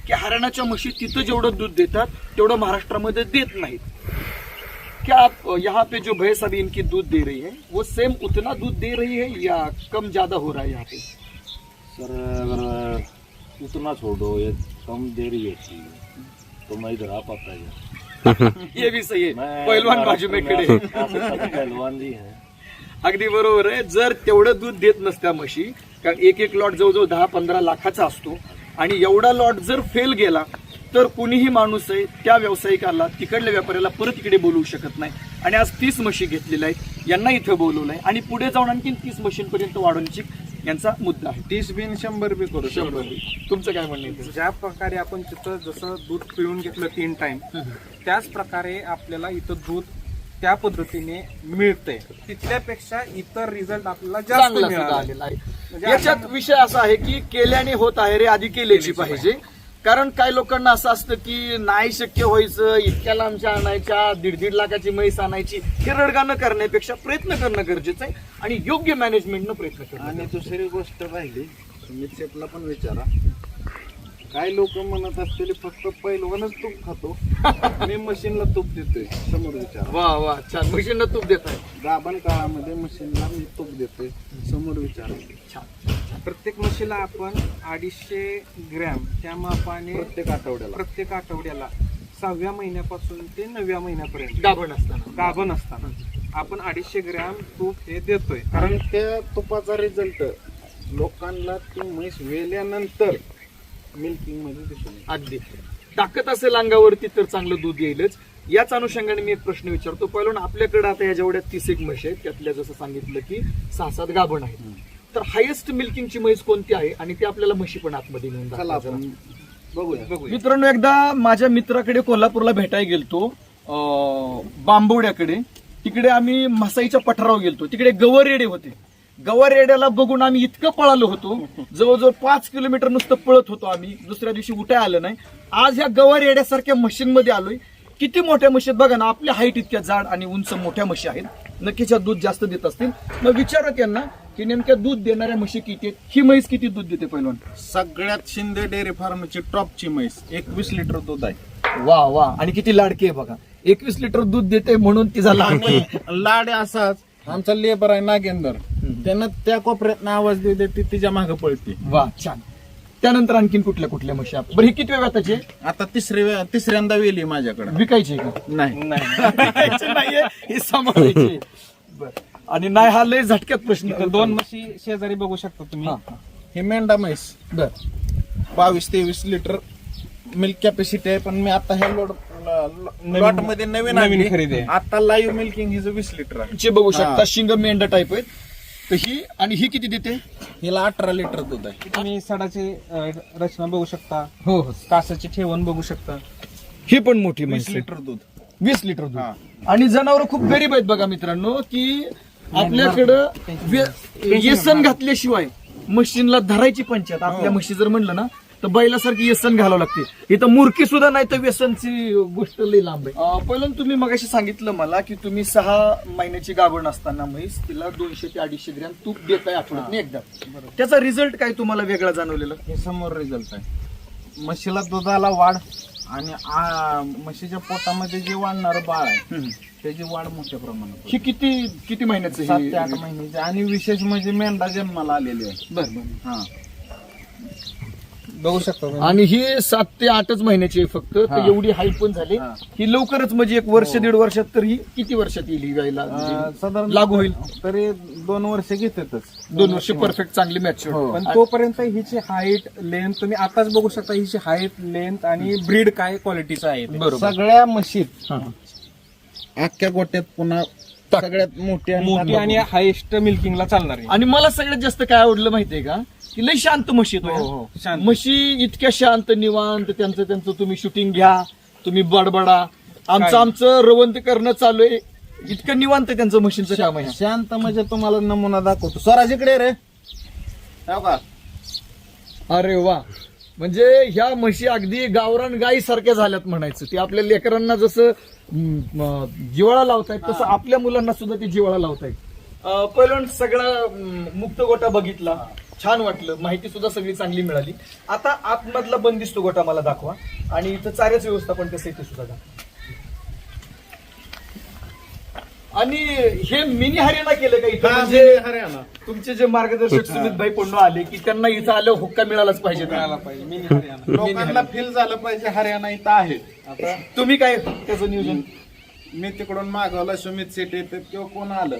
S1: की हरियाणाच्या म्हशी तिथं जेवढं दूध देतात तेवढं महाराष्ट्रामध्ये देत नाहीत. क्या आप यहाँ पे जो भैंस अभी इनकी दूध दे रही है वो सेम उतना दूध दे रही है या कम ज्यादा हो रहा है यहाँ पे?
S4: सर अगर उतना छोड़ दो, ये कम दे रही है चीज, तो मैं इधर आ पाता है।
S1: ये भी सही है,
S4: मैं
S1: पहलवान बाजू में खडे आहे.
S4: पहलवान जी हैं.
S1: अगदी बरोबर आहे. जर तेवढं दूध देत नसत्या म्हशी, कारण एक लॉट जवळजवळ 10-15 लाखाचा असतो आणि एवढा लॉट जर फेल गेला तर कुणीही माणूस आहे त्या व्यावसायिकाला, तिकडल्या व्यापाऱ्याला परत इकडे बोलवू शकत नाही. आणि आज 30 म्हशी घेतलेल्या आहेत, यांना इथं बोलवलंय आणि पुढे जाऊन आणखी 30 म्हशींपर्यंत वाढवण्याची यांचा मुद्दा आहे.
S2: 30 बिन 100 बी करू
S1: 100 बी. तुमचं काय म्हणणं आहे?
S3: ज्या प्रकारे आपण तिथं जसं दूध पिळून घेतलं 3 टाइम, त्याच प्रकारे आपल्याला इथं दूध त्या पद्धतीने मिळतंय. तिथल्यापेक्षा इतर रिझल्ट आपल्याला जास्त
S1: चांगला सुद्धा
S3: मिळाला.
S1: आलेला आहे.
S3: म्हणजे
S1: याच्यात विषय असा आहे की केल्याने होत आहे रे, आधी केल्याची पाहिजे. कारण काही लोकांना असं असतं की नाही शक्य व्हायचं, इतक्या लांबच्या आणायच्या, 1.5 लाखाची म्हैस आणायची, हे रडगाणं करण्यापेक्षा प्रयत्न करणं गरजेचं आहे आणि योग्य मॅनेजमेंटनं प्रयत्न करणं.
S2: आणि दुसरी गोष्ट राहिली, सुमित शेटला पण विचारा, काय लोक म्हणत असतील फक्त पहिलवानच तूप खातो, मी मशीनला तूप देतोय, समोर विचारा.
S1: वा वा, छान. म्हशींना तूप देत आहे.
S2: गाभण काळामध्ये मशीनला मी तूप देतोय, समोर विचारा.
S1: छान.
S3: प्रत्येक म्हशीला आपण 250 ग्रॅम त्या मापाने प्रत्येक आठवड्याला 6व्या महिन्यापासून ते 9व्या महिन्यापर्यंत गाभण असताना आपण 250 ग्रॅम तूप हे देतोय.
S2: कारण त्या तुपाचा रिझल्ट लोकांना ती म्हैस वेल्यानंतर मिल्किंग मध्ये दिसून येतो.
S1: अगदी ताकद असेल अंगावरती तर चांगलं दूध येईलच. याच अनुषंगाने मी एक प्रश्न विचारतो. पहिलं, आपल्याकडे आता या जेवढ्या 30 म्हशी आहेत त्यातल्या जसं सांगितलं की 6-7 गाभण आहेत, तर हायेस्ट मिल्किंगची म्हैस कोणती आहे आणि ते आपल्याला म्हशी पण आतमध्ये नेऊन
S2: चला
S1: दाखवा
S2: आपण
S1: जरा.
S2: बघूया.
S1: मित्रांनो, एकदा माझ्या मित्राकडे कोल्हापूरला भेटायला गेलतो, बांबवड्याकडे. तिकडे आम्ही म्हसाईच्या पठारावर गेलतो. तिकडे गवरेडे होते. गवरेड्याला बघून आम्ही इतकं पळालो होतो, जवळजवळ 5 किलोमीटर नुसतं पळत होतो आम्ही. दुसऱ्या दिवशी उठाय आलं नाही. आज ह्या गवरेड्यासारख्या मशीनमध्ये आलोय. किती मोठ्या म्हशी आहेत बघा ना, आपल्या हाईट इतक्या जाड आणि उंच मोठ्या म्हशी आहेत. नक्कीच ह्या दूध जास्त देत असतील. मग विचारा त्यांना की नेमक्या दूध देणाऱ्या म्हशी किती आहेत, ही म्हैस किती दूध देते पहिलवान?
S2: सगळ्यात शिंदे डेअरी फार्मची टॉपची म्हैस 21 लिटर दूध आहे.
S1: वा वा, आणि किती लाडकी आहे बघा. 21 लिटर दूध देते म्हणून तिचा लाड.
S2: लाड असाच आमचा लेबर आहे नागेंदर, त्यानं त्या कोपऱ्यात आवाज देते, तिच्या मागे पळते.
S1: वा, छान. त्यानंतर आणखीन कुठल्या कुठल्या म्हशी? बरं, ही किती व्याताची आहे?
S2: आता तिसऱ्यांदा वेली माझ्याकडे.
S1: विकायची आहे का?
S2: नाही
S1: विकायची नाहीये, ही सांभाळायची. बरं. आणि नाही, हा लय झटक्यात प्रश्न.
S3: इथं 2 म्हशी शेजारी बघू शकता तुम्ही.
S1: हा.
S2: हे मेंढा म्हैस
S1: बर.
S2: 22-23 लिटर मिल्क कॅपॅसिटी आहे, पण मी आता ह्या लॉट मध्ये नवीन
S3: खरेदी आहे.
S2: आता लाईव्ह मिल्किंग हिचं 20 लिटर आहे.
S1: चे बघू शकता,
S2: हा.
S1: शिंग मेंढा टाईप आहेत. तर ही, आणि ही किती देते?
S2: हिला 18 लिटर दूध आहे.
S3: तुम्ही सडाची रचना बघू शकता,
S1: हो हो.
S3: कासाची ठेवण बघू शकता.
S1: ही पण मोठी
S2: 20
S1: म्हैस आहे.
S2: लिटर दूध.
S1: 20 लिटर दूध.
S2: हा.
S1: आणि जनावर खूप गरीब आहेत बघा मित्रांनो, की आपल्याकडं व्यसन घातल्याशिवाय मशीनला धरायची पंचायत. आपल्या म्हशी जर म्हणलं ना तर बैलासारखी व्यसन घालावं लागते. इथं मुरकी सुद्धा नाही तर व्यसनची गोष्ट लई लांब आहे. पहिलं तुम्ही मगाशी सांगितलं मला की तुम्ही 6 महिन्याची गाभण असताना म्हैस तिला 200 ते 250 ग्रॅम तूप देताय आठवड्यात एकदा. त्याचा रिझल्ट काय तुम्हाला वेगळा जाणवलेला?
S2: हे समोर रिझल्ट आहे. म्हशीला दुधाला वाढ आणि म्हशीच्या पोटामध्ये जे वाढणारं बाळ आहे त्याची वाढ मोठ्या प्रमाणात.
S1: ही किती महिन्याचं?
S2: 7 ते 8 महिन्याची. आणि विशेष म्हणजे मेंढा जन्माला आलेली आहे.
S1: बरं.
S2: हा.
S3: बघू शकता तुम्ही.
S1: आणि ही 7 ते 8 महिन्याची आहे फक्त. तर
S2: हा.
S1: एवढी हाईट पण झाली.
S2: हा.
S1: ही लवकरच म्हणजे 1 वर्ष 1.5 वर्षात. तर ही किती वर्षात येईल ही गायला?
S2: साधारण
S1: लागू होईल
S2: तरी 2 वर्ष घेतातच.
S1: 2 वर्ष परफेक्ट चांगली मॅच्युअर.
S2: हो.
S3: पण तोपर्यंत हिची हाईट, लेंथ तुम्ही आताच बघू शकता. हिची हाईट, लेंथ आणि ब्रीड काय क्वालिटीचं आहे ते.
S1: बरोबर.
S2: सगळ्या म्हशीत
S1: हा.
S2: अख्ख्या गोट्यात पुन्हा सगळ्यात मोठी
S3: मोठी आणि हायेस्ट मिल्किंगला चालणार आहे.
S1: आणि मला सगळ्यात जास्त काय आवडलं माहितीये का, की लय शांत म्हशी आहेत.
S3: हो, हो, शांत.
S1: म्हशी इतक्या शांत, निवांत. त्यांचं तुम्ही शूटिंग घ्या, तुम्ही बडबडा, आमचं रवंत करणं चालू आहे. इतकं निवांत त्यांचं म्हशींचं काम आहे.
S2: शांत म्हणजे तुम्हाला नमुना दाखवतो. स्वराज इकडे रे. हो का?
S1: अरे वा, म्हणजे ह्या म्हशी अगदी गावरान गाई सारख्या झाल्यात म्हणायचं. ते आपल्या लेकरांना जसं जिवाळा लावतायत तसं आपल्या मुलांना सुद्धा ते जिवाळा लावतायत. पहिलं सगळा मुक्त गोटा बघितला, छान वाटलं. माहिती सुद्धा सगळी चांगली मिळाली. आता आतमधला बंदिस्त गोटा मला दाखवा आणि इथं चाऱ्याचं व्यवस्थापन कसं आहे ते सुद्धा दाखवा. आणि हे मिनी हरियाणा केलं का इथं?
S2: हा,
S1: म्हणजे
S2: मिनी हरियाणा.
S1: तुमचे जे मार्गदर्शक सुमित भाई पन्नू आले की त्यांना इथं आलं हुक्का मिळालाच पाहिजे
S3: मिळाला पाहिजे मिनी हरियाणा.
S2: लोकांना फील झालं पाहिजे हरियाणा इथं आहे. आता
S1: तुम्ही काय त्याचं नियोजन?
S2: मी तिकडून मागवलं सुमित सेट येतात किंवा कोण आलं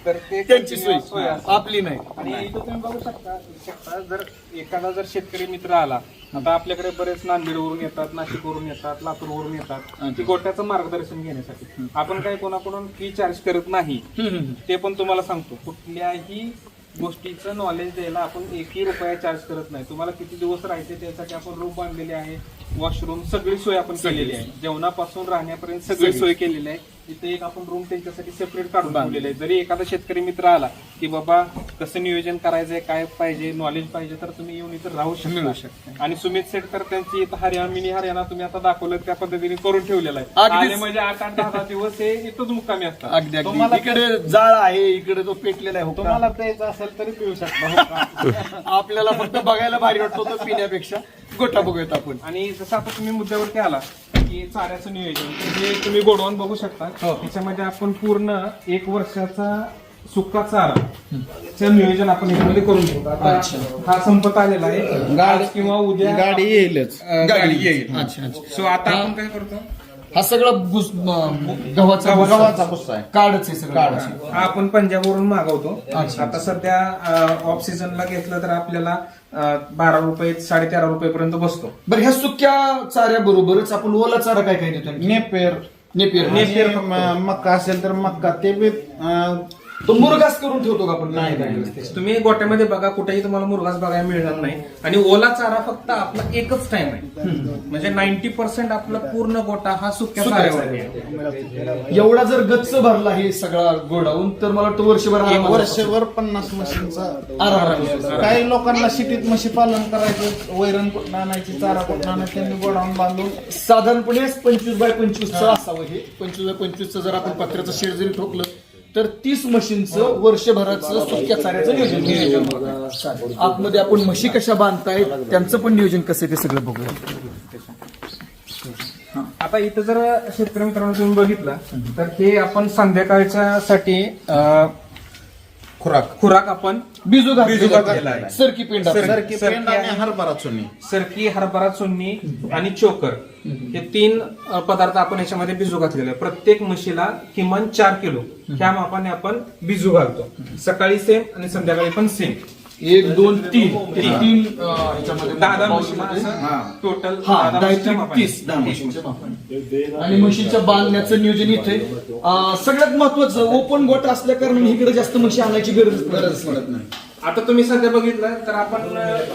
S3: तर ते
S1: त्यांची सोय
S3: सोय असते.
S1: आपली नाही.
S3: आणि इथं तुम्ही बघू शकता जर एखादा जर शेतकरी मित्र आला, आता आपल्याकडे बरेच नांदेडवरून येतात, नाशिकवरून येतात, लातूरवरून येतात की गोट्याचं मार्गदर्शन घेण्यासाठी. आपण काही कोणाकडून फी चार्ज करत नाही, ते पण तुम्हाला सांगतो. कुठल्याही गोष्टीचं नॉलेज द्यायला आपण एकही रुपया चार्ज करत नाही. तुम्हाला किती दिवस राहायचे त्यासाठी आपण रूम बांधलेली आहे, वॉशरूम सगळी सोय आपण केलेली आहे, जेवणापासून राहण्यापर्यंत सगळी सोय केलेली आहे. इथे एक आपण रूम त्यांच्यासाठी सेपरेट काढून ठेवलेले आहे. जरी एखादा शेतकरी मित्र आला की बाबा कसं नियोजन करायचंय, काय पाहिजे, नॉलेज पाहिजे, तर तुम्ही येऊन इथं राहू शकता. आणि सुमित सेट तर त्यांची इथं हरियाणा मिनी हरियाणा तुम्ही आता दाखवलं त्या पद्धतीने करून ठेवलेलं आहे.
S1: अगदीच.
S3: आले म्हणजे 8-10 दिवस हे इथंच मुक्कामी असतात.
S1: अगदी अगदी. इकडे जाळ आहे, इकडे तो पेटलेला आहे हुक्का.
S2: तुम्हाला प्यायचं असेल तरी पिऊ शकता.
S1: आपल्याला फक्त बघायला भारी वाटतो तो पिण्यापेक्षा. गोठा बघूयात आपण.
S3: आणि जसं आता तुम्ही मुद्द्यावरती आला की चाऱ्याचं नियोजन, तर हे तुम्ही गोडवान बघू शकता. त्याच्यामध्ये आपण पूर्ण 1 वर्षाचा सुका चाराचं नियोजन आपण याच्यामध्ये करून घेऊ. आता हा संपत आलेला आहे, आज किंवा उद्या
S2: गाडी येईलच.
S3: गाडी येईल.
S1: अच्छा अच्छा.
S3: सो आता आपण काय करतो,
S1: हा सगळा गव्हाचा
S2: गव्हाचा भुस्सा आहे.
S1: काढच आहे सगळं.
S3: हा आपण पंजाबवरून मागवतो. आता सध्या ऑफ सीझनला घेतलं तर आपल्याला 12 रुपये 13.5 रुपये पर्यंत बसतो.
S1: बरं, ह्या सुक्या चाऱ्याबरोबरच आपण ओला चारा काय काय देतो?
S2: Napier
S1: Napier.
S2: मक्का असेल तर मक्का ते बी
S1: तो मुरघास करून ठेवतो का आपण? नाही.
S3: तुम्ही गोट्यामध्ये बघा, कुठेही तुम्हाला मुरघास बघायला मिळणार नाही. आणि ओला चारा फक्त आपला एकच टाइम आहे. म्हणजे 90% आपला पूर्ण गोटा हा सुक्या चाऱ्यावर आहे.
S1: एवढा जर गच्च भरला हे सगळा गोडाऊन तर मला वाटतं वर्षभर आरामात
S2: वर्षभर 50 म्हशींचा
S1: आरामात.
S2: काही लोकांना सिटीत म्हशी पालन करायचं, वैरण कुठं आणायची, चारा कुठं आणायची, त्यांनी गोडाऊन बांधून
S1: साधारणपणे 25x25 असावं हे. 25x25 जर आपण पत्र्याचं शेड जरी ठोकलं तर 30 म्हशींचं वर्षभराचं सुक्या चाऱ्याचं नियोजन. चालेल. आतमध्ये आपण म्हशी कशा बांधतायत त्यांचं पण नियोजन कसं आहे ते सगळं बघूया.
S3: आता इथं जर शेतकरी मित्रांनो तुम्ही बघितलं तर हे आपण संध्याकाळच्या साठी खुराक आपण
S1: बिजू
S3: घातलेला आहे.
S1: सरकी पेंडा.
S2: सरकी पेंड आणि हरभरा चुनी.
S3: सरकी, हरभरा चुन्नी आणि चोकर हे 3 पदार्थ आपण याच्यामध्ये बिजू घातलेले आहे. प्रत्येक म्हशीला किमान 4 किलो ह्या मापाने आपण बिजू घालतो. सकाळी सेम आणि संध्याकाळी पण सेम.
S1: 1 2 3 ह्याच्यामध्ये
S3: 10 म्हशीला टोटल
S1: 10 म्हशींच्या मापाने. आणि म्हशीच्या बांधण्याचं नियोजन इथे सगळ्यात महत्वाचं ओपन गोठा असल्या कारण इकडे जास्त म्हशी आणायची गरज पडत नाही.
S3: आता तुम्ही सध्या बघितलं तर आपण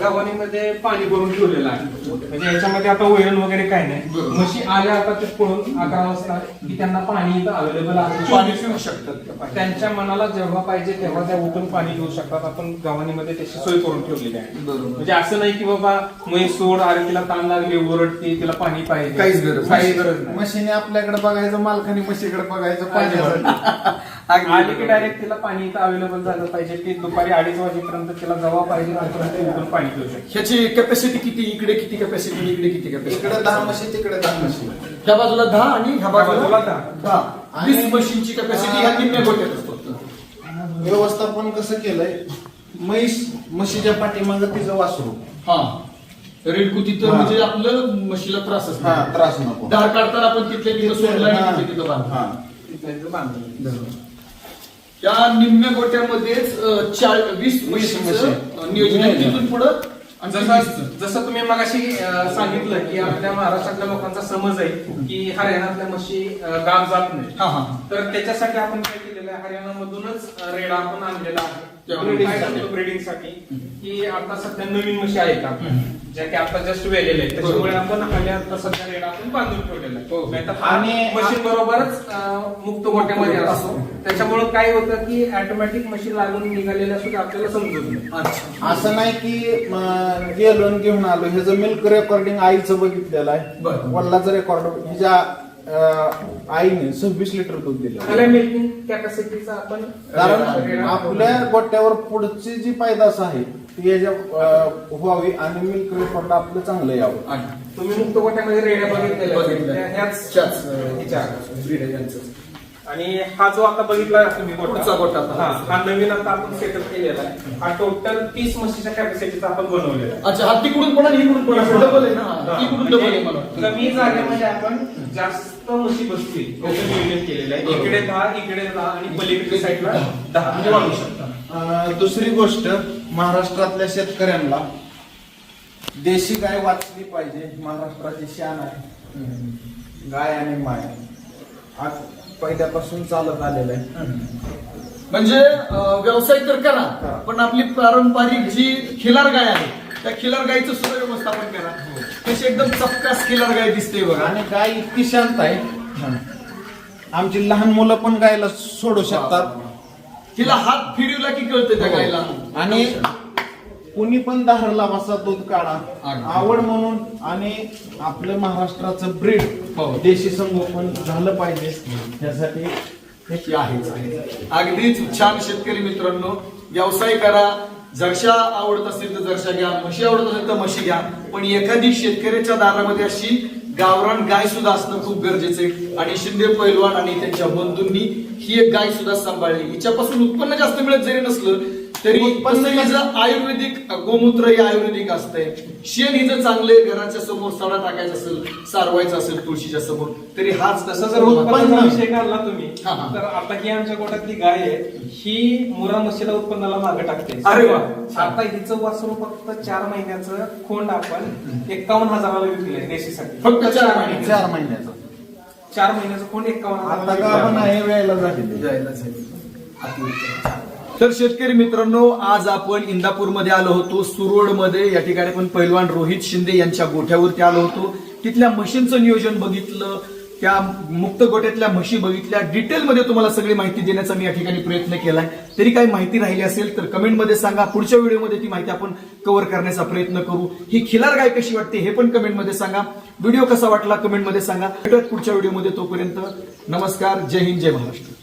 S3: गव्हाणीमध्ये पाणी भरून ठेवलेलं आहे. म्हणजे याच्यामध्ये आता वैरण वगैरे काय नाही. म्हशी आल्या आता ते पळून 11 वाजता की त्यांना पाणी इथं अवेलेबल आहे, पाणी पिऊ शकतात. त्यांच्या मनाला जेव्हा पाहिजे तेव्हा त्या उठून पाणी घेऊ शकतात. आपण गव्हाणीमध्ये त्याची सोय करून ठेवलेली आहे. म्हणजे असं नाही की बाबा म्हैस सोड, अरे तिला ताण लागली, ओरडते, तिला पाणी पाहिजे,
S1: काहीच गरज
S3: नाही.
S2: म्हशीने आपल्याकडे बघायचं, मालकाने म्हशीकडे बघायचं पाण्यासाठी.
S3: आली की डायरेक्ट तिला पाणी इथं अवेलेबल झालं पाहिजे. ती दुपारी 2:30 वाजेपर्यंत तिला जेव्हा पाहिजे तिथून पाणी पिऊ शकते.
S1: ह्याची कॅपॅसिटी किती? इकडे किती कॅपॅसिटी, इकडे किती कॅपॅसिटी?
S2: इकडे 10 म्हशी, तिकडे 10 म्हशी.
S1: ह्या बाजूला 10 आणि ह्या बाजूला
S3: 10.
S1: 20 मशीनची कॅपॅसिटी ह्या निम्म्या गोट्यात असतो.
S2: व्यवस्थापन कसं केलंय, म्हशीच्या पाठीमागं तिचं वासरू.
S1: हा, रेडकू तिथं म्हणजे आपलं म्हशीला त्रास असतो.
S2: त्रास नको.
S1: धार काढताना आपण तिथल्या तिथं सोडला आणि तिथं बांधला. त्या निम्म्या गोट्यामध्येच 20 म्हशींचं नियोजन आहे. तिथून पुढं
S3: जसं तुम्ही मगाशी सांगितलं की आपल्या महाराष्ट्रातल्या लोकांचा समज आहे की हरियाणातल्या म्हशी गाव जात नाही. तर त्याच्यासाठी आपण काय केलेलं आहे, हरियाणामधूनच रेडा आपण आणलेला आहे ब्रीडिंगसाठी. की आता सध्या नवीन म्हशी आहेत आपण ज्या की आता जस्ट वेलेल्या आहेत, त्याच्यामुळे आपण आता सध्या रेडा आपण बांधून ठेवलेला आहे. आणि मशीन बरोबरच मुक्त गोट्यामध्ये असतो. त्याच्यामुळे काय होतं की ऑटोमॅटिक मशीन लागून निघालेल्या सुद्धा आपल्याला समजत नाही.
S2: असं नाही की गेलो आणि घेऊन आलो. ह्याचं मिल्क रेकॉर्डिंग आईचं बघितलेलं आहे. वडिलाचं रेकॉर्ड हिच्या आईने 26 लिटर दूध दिलं.
S3: मिल्किंग कॅपॅसिटीचा आपण
S2: कारण आपल्या गोट्यावर पुढची जी पैदास आहे ती याच्या व्हावी आणि मिल्क रेकॉर्ड आपलं चांगलं यावं.
S3: तुम्ही मुक्त गोट्यामध्ये रेड्या बघितलेल्या ह्याच आणि हा जो आता बघितला तुम्ही
S1: पुढचा गोठा.
S3: हा नवीन आता आपण सेटअप केलेला आहे. हा टोटल 30 म्हशीच्या कॅपॅसिटीचा आपण बनवलेला आहे.
S1: अच्छा, हा तिकडून पण आणि इकडून पण असं डबल आहे ना, इकडून डबल आहे मला वाटतं.
S3: कमी जागेमध्ये आपण जास्त म्हशी बसतील त्याचं नियोजन केलेलं आहे. इकडे 10 इकडे 10 आणि पलीकडच्या साईडला 10 म्हणजे वाढू शकता.
S2: दुसरी गोष्ट, महाराष्ट्रातल्या शेतकऱ्यांना देशी गाय वाचली पाहिजे. महाराष्ट्राची शान आहे गाय आणि माय, आज पहिल्यापासून चालत आलेलं आहे.
S1: म्हणजे व्यवसाय तर करा, पण आपली पारंपरिक जी खिलार गाय आहे त्या खिलार गायचं सुद्धा व्यवस्थापन करा. तशी एकदम चपकास खिलार गाय दिसते बघा.
S2: आणि गाय इतकी शांत आहे, आमची लहान मुलं पण गायला सोडू शकतात.
S1: तिला हात फिरवला की कळतं त्या गायला.
S2: आणि कुणी पण दाहरला बसा दूध काढा, आवड म्हणून. आणि आपलं महाराष्ट्राचं ब्रीड देशी संगोपन झालं पाहिजे, त्यासाठी
S1: हे आहेच. अगदीच छान. शेतकरी मित्रांनो, व्यवसाय करा. जरशा आवडत असेल तर जरशा घ्या, म्हशी आवडत असेल तर म्हशी घ्या, पण एखादी शेतकऱ्याच्या दारामध्ये अशी गावरान गाय सुद्धा असणं खूप गरजेचं आहे. आणि शिंदे पैलवान आणि त्यांच्या बंधूंनी ही एक गाय सुद्धा सांभाळली. हिच्यापासून उत्पन्न जास्त मिळत जरी नसलं तरी उत्पन्न हिचं आयुर्वेदिक, गोमूत्र हे आयुर्वेदिक असतंय. शेण हिचं चांगले, घराच्या समोर सडा टाकायचा असेल, सारवायचं असेल तुळशीच्या समोर, तरी हाच
S3: तसं जर उत्पन्नाचा विषय काढला तुम्ही,
S1: हा, हा.
S3: तर आता ही आमच्या गोठ्यातली गाय आहे, ही मुरा म्हशीला उत्पन्नाला मागे टाकते.
S1: अरे वा.
S3: आता हिचं वासरू फक्त 4 महिन्याचं खोंड आपण 51,000ला विकलंय देशीसाठी.
S1: फक्त 4 महिने.
S2: 4 महिन्याचं.
S3: 4 महिन्याचं खोंड
S2: आता
S3: 51,000
S2: का आपण हे वेळेला झालेली.
S1: तर शेतकरी मित्रांनो, आज आपण इंदापूरमध्ये आलो होतो. सुरोडमध्ये या ठिकाणी आपण पैलवान रोहित शिंदे यांच्या गोठ्यावरती आलो होतो. तिथल्या म्हशींचं नियोजन बघितलं, त्या मुक्त गोठ्यातल्या म्हशी बघितल्या. डिटेलमध्ये तुम्हाला सगळी माहिती देण्याचा मी या ठिकाणी प्रयत्न केलाय. तरी काही माहिती राहिली असेल तर कमेंटमध्ये सांगा. पुढच्या व्हिडिओमध्ये ती माहिती आपण कव्हर करण्याचा प्रयत्न करू. ही खिलार गाय कशी वाटते हे पण कमेंटमध्ये सांगा. व्हिडिओ कसा वाटला कमेंटमध्ये सांगा. भेटूयात पुढच्या व्हिडिओमध्ये. तोपर्यंत नमस्कार, जय हिंद, जय महाराष्ट्र.